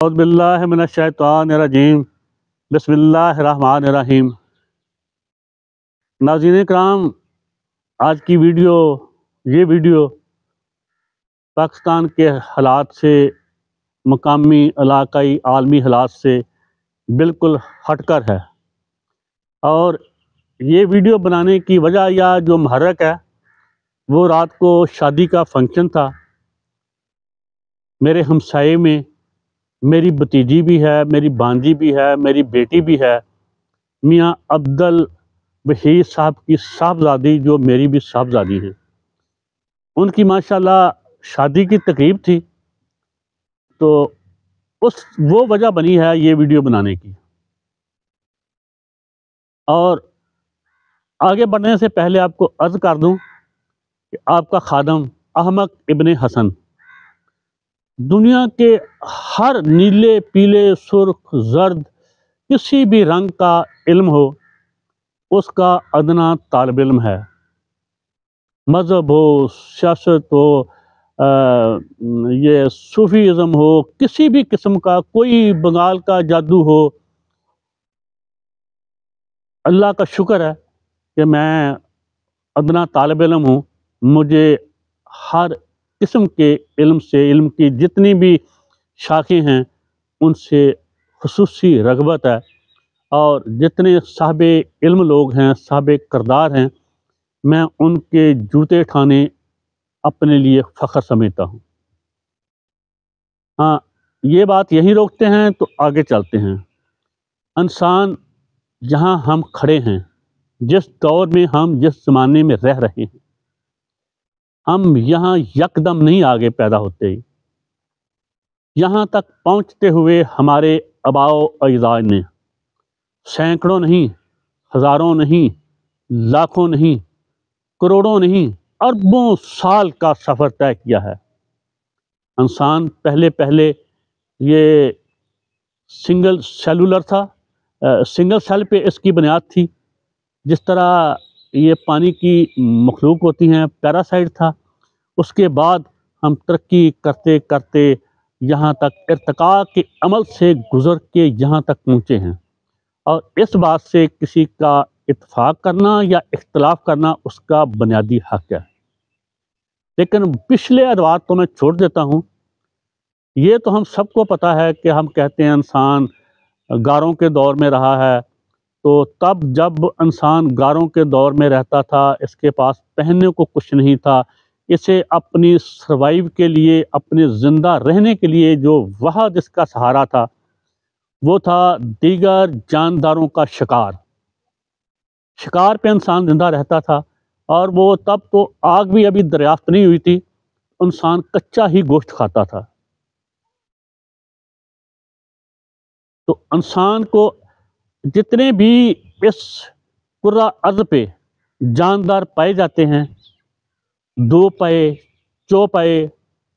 اعوذ باللہ من الشیطان الرجیم بسم اللہ الرحمن الرحیم۔ ناظرین کرام، آج کی یہ ویڈیو پاکستان کے حالات سے، مقامی علاقائی عالمی حالات سے بالکل ہٹ کر ہے، اور یہ ویڈیو بنانے کی وجہ یا جو محرک ہے وہ رات کو شادی کا فنکشن تھا میرے ہمسائے میں۔ میری بھتیجی بھی ہے، میری بانجی بھی ہے، میری بیٹی بھی ہے، میاں عبدالوحید صاحب کی صاحبزادی جو میری بھی صاحبزادی ہیں، ان کی ماشاءاللہ شادی کی تقریب تھی، تو وہ وجہ بنی ہے یہ ویڈیو بنانے کی۔ اور آگے بڑھنے سے پہلے آپ کو عرض کر دوں کہ آپ کا خادم احمق ابن حسن دنیا کے ہر نیلے، پیلے، سرخ، زرد، کسی بھی رنگ کا علم ہو اس کا ادنا طالب علم ہے۔ مذہب ہو، سیاست ہو، یہ صوفیزم ہو، کسی بھی قسم کا، کوئی بنگال کا جادو ہو، اللہ کا شکر ہے کہ میں ادنا طالب علم ہوں۔ مجھے ہر قسم کے علم سے، علم کی جتنی بھی شاخیں ہیں ان سے خصوصی رغبت ہے، اور جتنے صاحب علم لوگ ہیں، صاحب کردار ہیں، میں ان کے جوتے ٹھانے اپنے لیے فخر سمجھتا ہوں۔ ہاں، یہ بات یہیں روکتے ہیں تو آگے چلتے ہیں۔ انسان جہاں ہم کھڑے ہیں، جس دور میں ہم، جس زمانے میں رہ رہے ہیں، ہم یہاں یکدم نہیں آگے پیدا ہوتے۔ یہاں تک پہنچتے ہوئے ہمارے آباء و اجداد نے سینکڑوں نہیں، ہزاروں نہیں، لاکھوں نہیں، کروڑوں نہیں، اربوں سال کا سفر طے کیا ہے۔ انسان پہلے یہ سنگل سیلولر تھا، سنگل سیل پہ اس کی بنیاد تھی۔ جس طرح یہ پانی کی مخلوق ہوتی ہیں، پیراسائٹ تھا۔ اس کے بعد ہم ترقی کرتے کرتے یہاں تک ارتقاء کے عمل سے گزر کے یہاں تک پہنچے ہیں، اور اس بات سے کسی کا اتفاق کرنا یا اختلاف کرنا اس کا بنیادی حق ہے۔ لیکن پچھلے ادوار تو میں چھوڑ دیتا ہوں۔ یہ تو ہم سب کو پتہ ہے کہ ہم کہتے ہیں انسان غاروں کے دور میں رہا ہے، تو تب جب انسان غاروں کے دور میں رہتا تھا، اس کے پاس پہننے کو کچھ نہیں تھا، اسے اپنی سروائیو کے لیے، اپنے زندہ رہنے کے لیے جو واحد اس کا سہارا تھا وہ تھا دیگر جانداروں کا شکار۔ شکار پہ انسان زندہ رہتا تھا، اور وہ تب تو آگ بھی ابھی دریافت نہیں ہوئی تھی، انسان کچا ہی گوشت کھاتا تھا۔ تو انسان کو جتنے بھی اس کرہ ارض پہ جاندار پائے جاتے ہیں، دو پائے، چوپائے،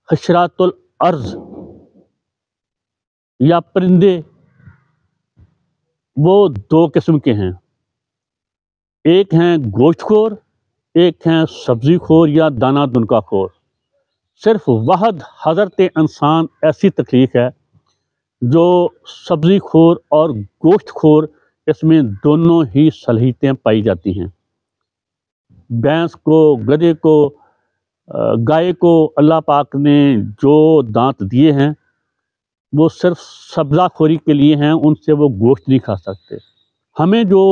حشرات الارض یا پرندے، وہ دو قسم کے ہیں۔ ایک ہیں گوشت خور، ایک ہیں سبزی خور یا دانہ دنکا خور۔ صرف واحد حضرت انسان ایسی تخلیق ہے جو سبزی خور اور گوشت خور، اس میں دونوں ہی صلاحیتیں پائی جاتی ہیں۔ بھینس کو، گدھے کو، گائے کو اللہ پاک نے جو دانت دیے ہیں وہ صرف سبزہ خوری کے لیے ہیں، ان سے وہ گوشت نہیں کھا سکتے۔ ہمیں جو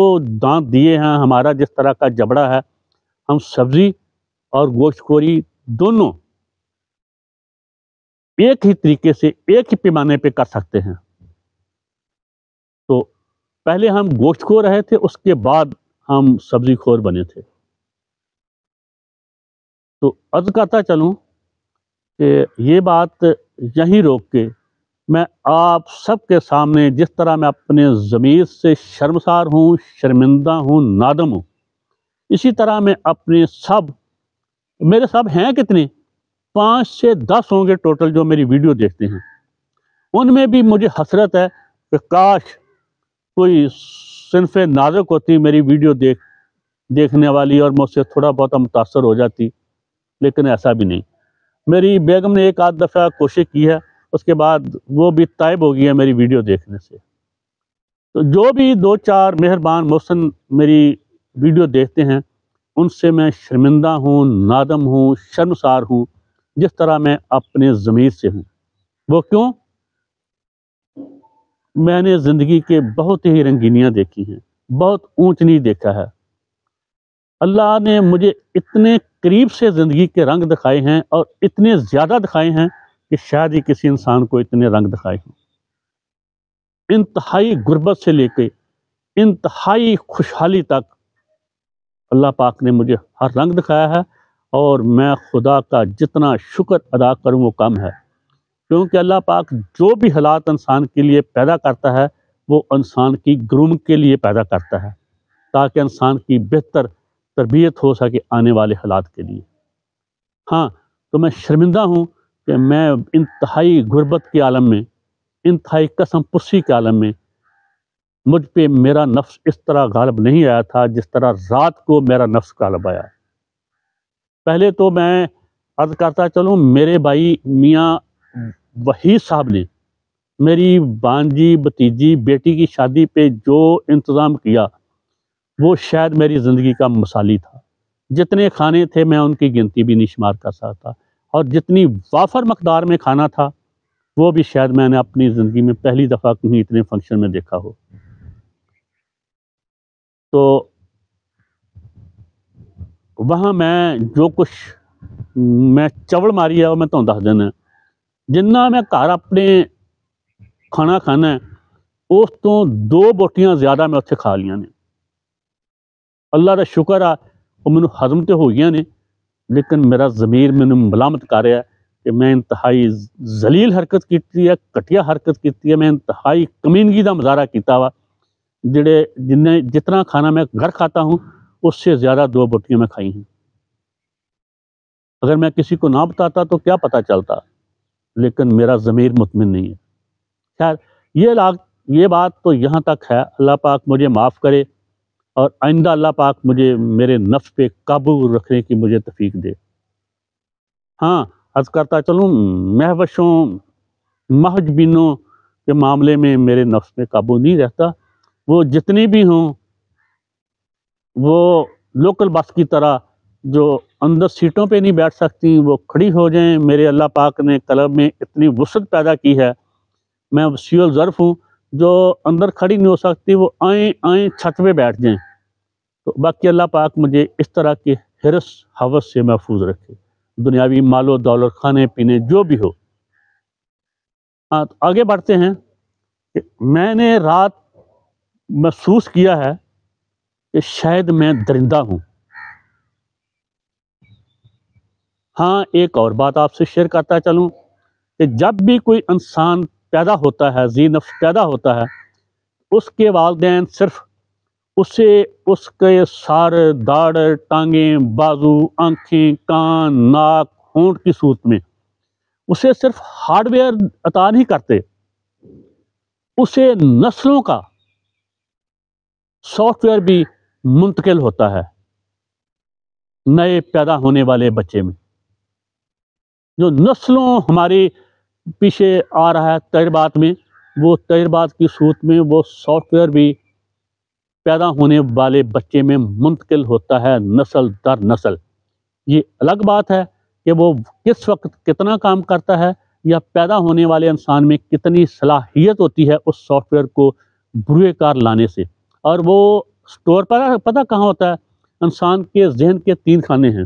دانت دیے ہیں، ہمارا جس طرح کا جبڑا ہے، ہم سبزی اور گوشت خوری دونوں ایک ہی طریقے سے، ایک ہی پیمانے پہ کر سکتے ہیں۔ تو پہلے ہم گوشت خور رہے تھے، اس کے بعد ہم سبزی خور بنے تھے۔ تو عرض کرتا چلوں کہ یہ بات یہیں روک کے میں آپ سب کے سامنے، جس طرح میں اپنے ضمیر سے شرمسار ہوں، شرمندہ ہوں، نادم ہوں، اسی طرح میں اپنے میرے سب ہیں کتنے، 5 سے 10 ہوں گے ٹوٹل جو میری ویڈیو دیکھتے ہیں۔ ان میں بھی مجھے حسرت ہے کہ کاش کوئی صنف نازک ہوتی میری ویڈیو دیکھنے والی اور مجھ سے تھوڑا بہت متاثر ہو جاتی، لیکن ایسا بھی نہیں۔ میری بیگم نے ایک آدھ دفعہ کوشش کی ہے، اس کے بعد وہ بھی طائب ہو گیا میری ویڈیو دیکھنے سے۔ تو جو بھی 2-4 مہربان محسن میری ویڈیو دیکھتے ہیں ان سے میں شرمندہ ہوں، نادم ہوں، شرمسار ہوں، جس طرح میں اپنے ضمیر سے ہوں۔ وہ کیوں؟ میں نے زندگی کے بہت ہی رنگینیاں دیکھی ہیں، بہت اونچ نیچ دیکھا ہے۔ اللہ نے مجھے اتنے قریب سے زندگی کے رنگ دکھائے ہیں اور اتنے زیادہ دکھائے ہیں کہ شاید ہی کسی انسان کو اتنے رنگ دکھائے ہوں۔ انتہائی غربت سے لے کے انتہائی خوشحالی تک اللہ پاک نے مجھے ہر رنگ دکھایا ہے، اور میں خدا کا جتنا شکر ادا کروں وہ کم ہے، کیونکہ اللہ پاک جو بھی حالات انسان کے لیے پیدا کرتا ہے وہ انسان کی گرومنگ کے لیے پیدا کرتا ہے، تاکہ انسان کی بہتر تربیت ہو سکے آنے والے حالات کے لیے۔ ہاں، تو میں شرمندہ ہوں کہ میں انتہائی غربت کے عالم میں، انتہائی قسم پرسی کے عالم میں مجھ پہ میرا نفس اس طرح غالب نہیں آیا تھا جس طرح رات کو میرا نفس غالب آیا۔ پہلے تو میں عرض کرتا چلوں، میرے بھائی میاں وحید صاحب نے میری بانجی بھتیجی بیٹی کی شادی پہ جو انتظام کیا وہ شاید میری زندگی کا مثالی تھا۔ جتنے کھانے تھے میں ان کی گنتی بھی نہیں شمار کر سکتا، اور جتنی وافر مقدار میں کھانا تھا وہ بھی شاید میں نے اپنی زندگی میں پہلی دفعہ کہیں اتنے فنکشن میں دیکھا ہو۔ تو وہاں میں جو کچھ میں چوڑ ماری ہے وہ میں تو دس دینا، جنہ میں گھر اپنے کھانا کھانا ہے اس تو 2 بوٹیاں زیادہ میں اتنے کھا لیاں نے۔ اللہ کا شکر ہے وہ مینوں ہضم تو ہو گیا نے، لیکن میرا ضمیر مینوں ملامت کر رہا ہے کہ میں انتہائی ذلیل حرکت کی ہے، گھٹیا حرکت کی ہے، میں انتہائی کمینگی کا مظاہرہ کیتا وا، جتنا کھانا میں گھر کھاتا ہوں اس سے زیادہ 2 بوٹیاں میں کھائی ہیں۔ اگر میں کسی کو نہ بتاتا تو کیا پتہ چلتا، لیکن میرا ضمیر مطمئن نہیں ہے۔ خیر، یہ بات تو یہاں تک ہے۔ اللہ پاک مجھے معاف کرے، اور آئندہ اللہ پاک مجھے میرے نفس پہ قابو رکھنے کی مجھے توفیق دے۔ ہاں، عرض کرتا چلوں، مہوشوں محج بینوں کے معاملے میں میرے نفس پہ قابو نہیں رہتا۔ وہ جتنی بھی ہوں وہ لوکل بس کی طرح جو اندر سیٹوں پہ نہیں بیٹھ سکتی وہ کھڑی ہو جائیں۔ میرے اللہ پاک نے قلب میں اتنی وسعت پیدا کی ہے، میں وسیع الظرف ہوں، جو اندر کھڑی نہیں ہو سکتی وہ آئیں چھت پہ بیٹھ جائیں۔ تو باقی اللہ پاک مجھے اس طرح کے حرص ہوس سے محفوظ رکھے، دنیاوی مال و دولت، کھانے پینے جو بھی ہو۔ ہاں، تو آگے بڑھتے ہیں کہ میں نے رات محسوس کیا ہے کہ شاید میں درندہ ہوں۔ ہاں، ایک اور بات آپ سے شیئر کرتا چلوں کہ جب بھی کوئی انسان پیدا ہوتا ہے، ذی نفس پیدا ہوتا ہے، اس کے والدین صرف اسے اس کے سر، داڑ، ٹانگیں، بازو، آنکھیں، کان، ناک، ہونٹ کی صورت میں اسے صرف ہارڈ ویئر عطا نہیں کرتے، اسے نسلوں کا سافٹ ویئر بھی منتقل ہوتا ہے نئے پیدا ہونے والے بچے میں۔ جو نسلوں ہمارے پیچھے آ رہا ہے تجربات میں، وہ تجربات کی صورت میں وہ سافٹ ویئر بھی پیدا ہونے والے بچے میں منتقل ہوتا ہے نسل در نسل۔ یہ الگ بات ہے کہ وہ کس وقت کتنا کام کرتا ہے، یا پیدا ہونے والے انسان میں کتنی صلاحیت ہوتی ہے اس سافٹ ویئر کو بروئے کار لانے سے۔ اور وہ سٹور پر پتہ کہاں ہوتا ہے؟ انسان کے ذہن کے 3 خانے ہیں،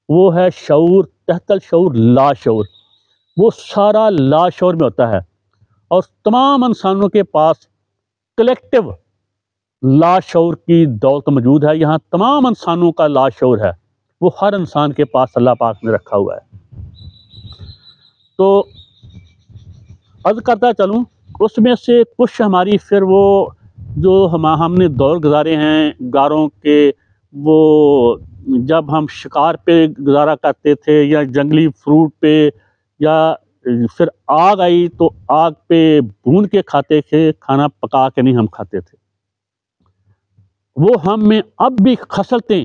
وہ ہے شعور، تحت الشعور، لا شعور۔ وہ سارا لا شعور میں ہوتا ہے، اور تمام انسانوں کے پاس کلیکٹیو لا شعور کی دولت موجود ہے۔ یہاں تمام انسانوں کا لا شعور ہے، وہ ہر انسان کے پاس اللہ پاک نے رکھا ہوا ہے۔ تو عرض کرتا چلوں، اس میں سے کچھ ہماری پھر وہ جو ہم نے دور گزارے ہیں گاروں کے، وہ جب ہم شکار پہ گزارا کرتے تھے یا جنگلی فروٹ پہ، یا پھر آگ آئی تو آگ پہ بھون کے کھاتے تھے، کھانا پکا کے نہیں ہم کھاتے تھے۔ وہ ہم میں اب بھی خصلتیں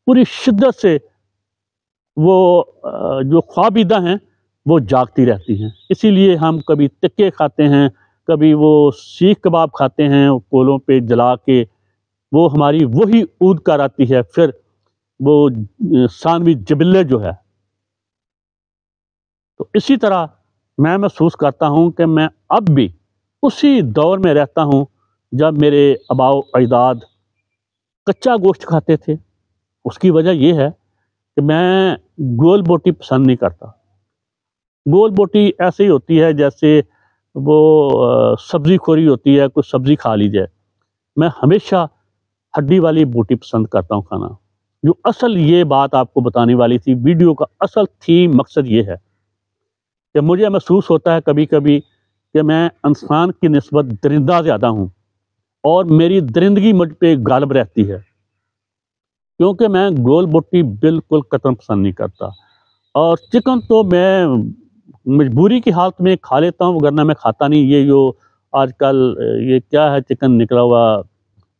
پوری شدت سے وہ جو خوابیدہ ہیں وہ جاگتی رہتی ہیں۔ اسی لیے ہم کبھی تکے کھاتے ہیں، کبھی وہ سیخ کباب کھاتے ہیں کولوں پہ جلا کے، وہ ہماری وہی عود کر آتی ہے، پھر وہ ثانوی جبلے جو ہے۔ تو اسی طرح میں محسوس کرتا ہوں کہ میں اب بھی اسی دور میں رہتا ہوں جب میرے آباء و اجداد کچا گوشت کھاتے تھے۔ اس کی وجہ یہ ہے کہ میں گول بوٹی پسند نہیں کرتا۔ گول بوٹی ایسے ہی ہوتی ہے جیسے وہ سبزی خوری ہوتی ہے، کوئی سبزی کھا لی جائے۔ میں ہمیشہ ہڈی والی بوٹی پسند کرتا ہوں کھانا۔ جو اصل یہ بات آپ کو بتانے والی تھی، ویڈیو کا اصل تھیم مقصد یہ ہے کہ مجھے محسوس ہوتا ہے کبھی کبھی کہ میں انسان کی نسبت درندہ زیادہ ہوں، اور میری درندگی مجھ پہ غالب رہتی ہے، کیونکہ میں گول بوٹی بالکل قطعاً پسند نہیں کرتا۔ اور چکن تو میں مجبوری کی حالت میں کھا لیتا ہوں، ورنہ میں کھاتا نہیں۔ یہ جو آج کل یہ کیا ہے چکن نکلا ہوا،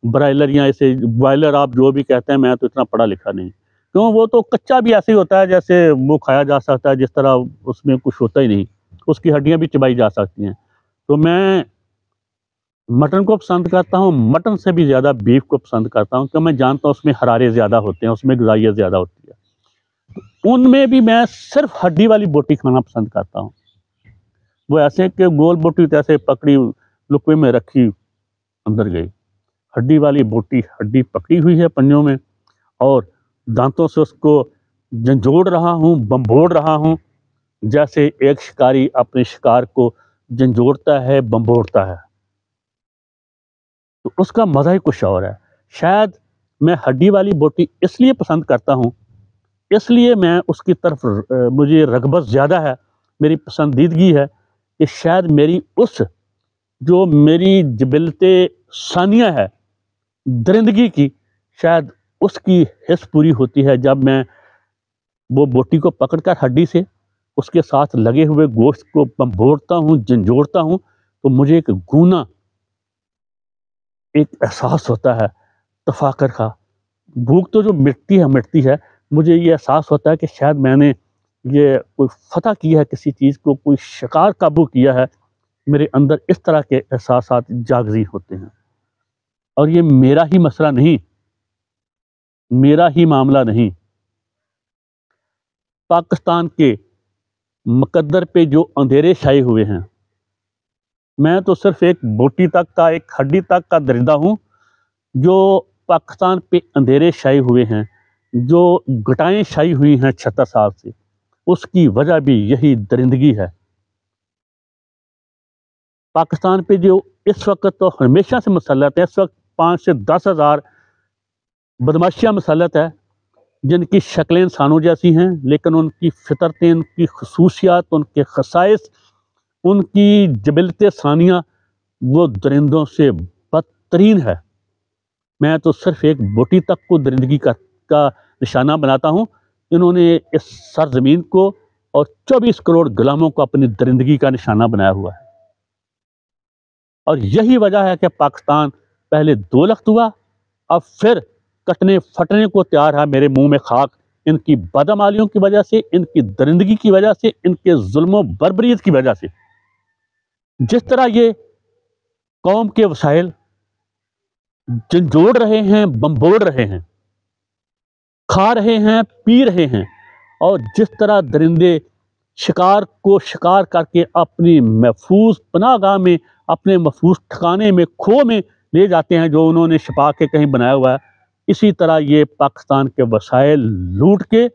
برائلر یا اسے بوائلر آپ جو بھی کہتے ہیں، میں تو اتنا پڑھا لکھا نہیں، کیوں وہ تو کچا بھی ایسے ہی ہوتا ہے جیسے وہ کھایا جا سکتا ہے، جس طرح اس میں کچھ ہوتا ہی نہیں، اس کی ہڈیاں بھی چبائی جا سکتی ہیں۔ تو میں مٹن کو پسند کرتا ہوں، مٹن سے بھی زیادہ بیف کو پسند کرتا ہوں، کیوں میں جانتا ہوں اس میں حرارے زیادہ ہوتے ہیں، اس میں غذائیت زیادہ ہوتی ہے۔ ان میں بھی میں صرف ہڈی والی بوٹی کھانا پسند کرتا ہوں۔ وہ ایسے کہ گول بوٹی تو ایسے پکڑی لقوے میں رکھی اندر گئی، ہڈی والی بوٹی ہڈی پکڑی ہوئی ہے پنجوں میں، اور دانتوں سے اس کو جھنجھوڑ رہا ہوں، بمبوڑ رہا ہوں، جیسے ایک شکاری اپنے شکار کو جھنجھوڑتا ہے، بمبوڑتا ہے۔ تو اس کا مزہ ہی کچھ اور ہے۔ شاید میں ہڈی والی بوٹی اس لیے پسند کرتا ہوں، اس لیے میں اس کی طرف مجھے رغبت زیادہ ہے، میری پسندیدگی ہے، کہ شاید میری اس جو میری جبلت ثانیہ ہے درندگی کی، شاید اس کی حس پوری ہوتی ہے جب میں وہ بوٹی کو پکڑ کر ہڈی سے اس کے ساتھ لگے ہوئے گوشت کو بمبوڑتا ہوں، جھنجھوڑتا ہوں، تو مجھے ایک گونا ایک احساس ہوتا ہے تفاخر کا۔ بھوک تو جو مٹتی ہے، مجھے یہ احساس ہوتا ہے کہ شاید میں نے یہ کوئی فتح کیا ہے کسی چیز کو، کوئی شکار قابو کیا ہے۔ میرے اندر اس طرح کے احساسات جاگزی ہوتے ہیں، اور یہ میرا ہی مسئلہ نہیں، میرا ہی معاملہ نہیں۔ پاکستان کے مقدر پہ جو اندھیرے چھائے ہوئے ہیں، میں تو صرف ایک بوٹی تک کا، ایک ہڈی تک کا درندہ ہوں۔ جو پاکستان پہ اندھیرے چھائے ہوئے ہیں، جو گھٹائیں چھائی ہوئی ہیں 76 سال سے، اس کی وجہ بھی یہی درندگی ہے۔ پاکستان پہ جو اس وقت تو ہمیشہ سے مسلط ہے، اس وقت 5 سے 10 ہزار بدماشیاں مسلط ہے، جن کی شکلیں انسانوں جیسی ہیں، لیکن ان کی فطرتیں، ان کی خصوصیات، ان کے خصائص، ان کی جبلت ثانیہ وہ درندوں سے بدترین ہے۔ میں تو صرف ایک بوٹی تک کو درندگی کا نشانہ بناتا ہوں۔ انہوں نے اس سرزمین کو اور 24 کروڑ غلاموں کو اپنی درندگی کا نشانہ بنایا ہوا ہے، اور یہی وجہ ہے کہ پاکستان پہلے 2 لخت ہوا، اب پھر کٹنے پھٹنے کو تیار ہے۔ میرے منہ میں خاک ان کی بدعمالیوں کی وجہ سے، ان کی درندگی کی وجہ سے، ان کے ظلم و بربریت کی وجہ سے۔ جس طرح یہ قوم کے وسائل جھنجھوڑ رہے ہیں، بمبوڑ رہے ہیں، کھا رہے ہیں، پی رہے ہیں، اور جس طرح درندے شکار کو شکار کر کے اپنی محفوظ پناہ گاہ میں، اپنے محفوظ ٹھکانے میں، کھو میں لے جاتے ہیں جو انہوں نے چھپا کے کہیں بنایا ہوا ہے، اسی طرح یہ پاکستان کے وسائل لوٹ کے،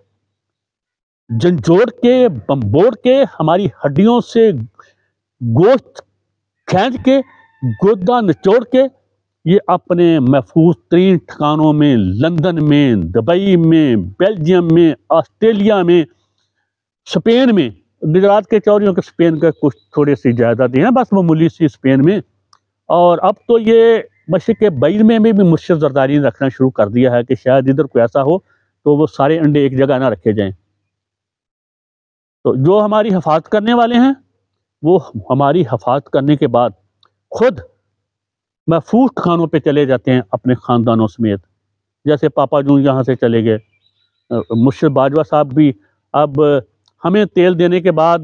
جھنجھوڑ کے، بمبوڑ کے، ہماری ہڈیوں سے گوشت کھینچ کے، گودا نچوڑ کے، یہ اپنے محفوظ ترین ٹھکانوں میں، لندن میں، دبئی میں، بیلجیم میں، آسٹریلیا میں، اسپین میں، گجرات کے چوریوں کے اسپین کا کچھ تھوڑے سی جائیدادیں ہیں بس معمولی سی اسپین میں، اور اب تو یہ مشرق بعید میں بھی مشرف زرداری رکھنا شروع کر دیا ہے کہ شاید ادھر کوئی ایسا ہو تو وہ سارے انڈے ایک جگہ نہ رکھے جائیں۔ تو جو ہماری حفاظت کرنے والے ہیں، وہ ہماری حفاظت کرنے کے بعد خود محفوظ ٹھکانوں پہ چلے جاتے ہیں اپنے خاندانوں سمیت، جیسے پاپا جون یہاں سے چلے گئے، مشرف باجوہ صاحب بھی اب ہمیں تیل دینے کے بعد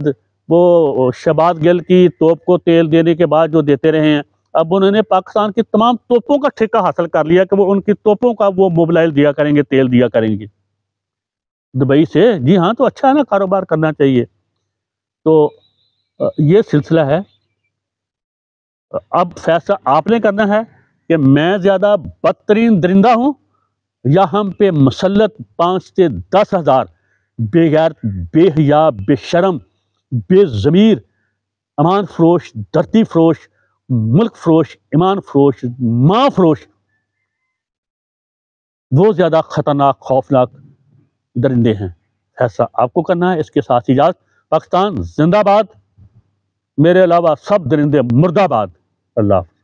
وہ شہباز گل کی توپ کو تیل دینے کے بعد جو دیتے رہے ہیں، اب انہوں نے پاکستان کی تمام توپوں کا ٹھیکہ حاصل کر لیا کہ وہ ان کی توپوں کا وہ موبلائل دیا کریں گے، تیل دیا کریں گے دبئی سے۔ جی ہاں، تو اچھا ہے نا، کاروبار کرنا چاہیے۔ تو یہ سلسلہ ہے۔ اب فیصلہ آپ نے کرنا ہے کہ میں زیادہ بدترین درندہ ہوں یا ہم پہ مسلط 5 سے 10 ہزار بے غیرت، بے حیا، بے شرم، بے ضمیر، امان فروش، دھرتی فروش، ملک فروش، ایمان فروش، ماں فروش، وہ زیادہ خطرناک، خوفناک درندے ہیں۔ ایسا آپ کو کرنا ہے۔ اس کے ساتھ اجازت۔ پاکستان زندہ باد، میرے علاوہ سب درندے مردہ باد۔ اللہ حافظ۔